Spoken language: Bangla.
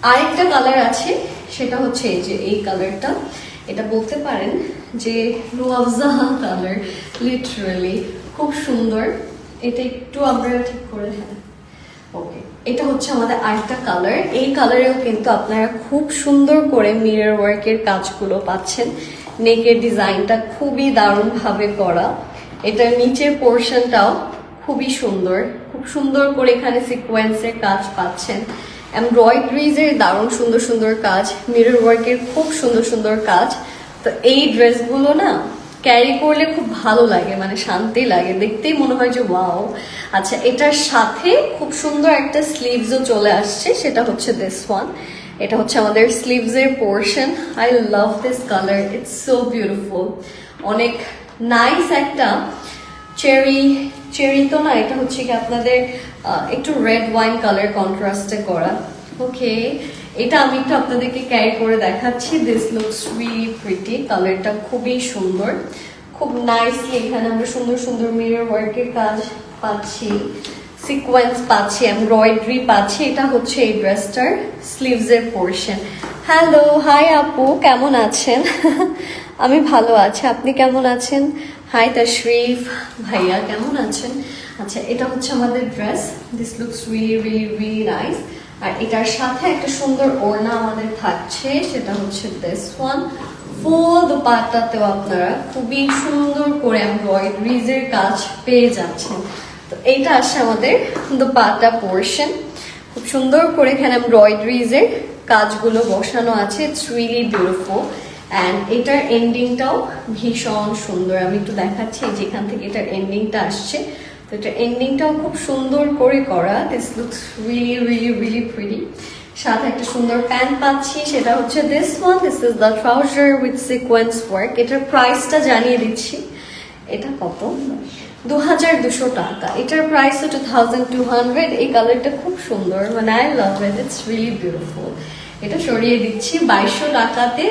আরেকটা কালার আছে, সেটা হচ্ছে এই যে এই কালারটা। এটা বলতে পারেন যে রুয়াবজা কালার, লিটারালি খুব সুন্দর। এটা একটু আমরা ঠিক করে, হ্যাঁ ওকে, এটা হচ্ছে আমাদের আরেকটা কালার। এই কালারেও কিন্তু আপনারা খুব সুন্দর করে মিরর ওয়ার্কের কাজগুলো পাচ্ছেন। নেকের ডিজাইনটা খুবই দারুণ ভাবে করা। এটার নিচের পোর্শনটাও খুবই সুন্দর, খুব সুন্দর করে এখানে সিকোয়েন্সের কাজ পাচ্ছেন। এমব্রয়ডারিজের দারুণ সুন্দর সুন্দর কাজ, মিরর ওয়ার্কের খুব সুন্দর সুন্দর কাজ। তো এই ড্রেসগুলো না ক্যারি করলে খুব ভালো লাগে, মানে শান্তি লাগে, দেখতেই মনে হয় যে ওয়াও। আচ্ছা, এটার সাথে খুব সুন্দর একটা স্লিভসও চলে আসছে, সেটা হচ্ছে দিস ওয়ান। এটা হচ্ছে আমাদের স্লিভসের portion. I love this colour, it's so beautiful. অনেক নাইস একটা চেরি, চেরি তো না, এটা হচ্ছে কি আপনাদের একটু রেড ওয়াইন কালার কন্ট্রাস্টে করা। ওকে, এটা আমি একটু আপনাদেরকে ক্যারি করে দেখাচ্ছি। দিস লুকস রিয়েলি প্রিটি, কালারটা খুবই সুন্দর, খুব নাইসলি এখানে আমরা সুন্দর সুন্দর মিরর ওয়ার্কের কাজ পাচ্ছি, সিকোয়েন্স পাচ্ছি, এমব্রয়ডারি পাচ্ছি। এটা হচ্ছে এই ড্রেসটার স্লিভসের পোর্শন। হ্যালো, হাই আপু, কেমন আছেন? আমি ভালো আছি, আপনি কেমন আছেন? হাই তাশরিফ ভাইয়া, কেমন আছেন? আচ্ছা, এটা হচ্ছে আমাদের dress. This looks really really really nice. আর এটার সাথে একটা সুন্দর ওড়না আমাদের থাকছে, সেটা হচ্ছে দিস ওয়ান। ফুল দোপাট্টাতেও আপনারা খুবই সুন্দর করে এমব্রয়ডারিজের কাজ পেয়ে যাচ্ছেন। তো এইটা আসছে আমাদের দোপাট্টা পোর্শন, খুব সুন্দর করে এখানে এমব্রয়ডারিজের কাজগুলো বসানো আছে। It's really beautiful. অ্যান্ড এটার এন্ডিংটাও ভীষণ সুন্দর, আমি একটু দেখাচ্ছি যেখান থেকে এটার এন্ডিংটা আসছে। তো এটার এন্ডিংটাও খুব সুন্দর করে করা। This looks really really really pretty. সাথে একটা সুন্দর প্যান্ট পাচ্ছি, সেটা হচ্ছে this one. This is the trouser with sequence work. এটার প্রাইসটা জানিয়ে দিচ্ছি। এটা কত? 2200 টাকা। এটার প্রাইস 2200। এই কালারটা খুব সুন্দর, মানে I love it, it's really beautiful. এটা সরিয়ে দিচ্ছি 2200 টাকাতে।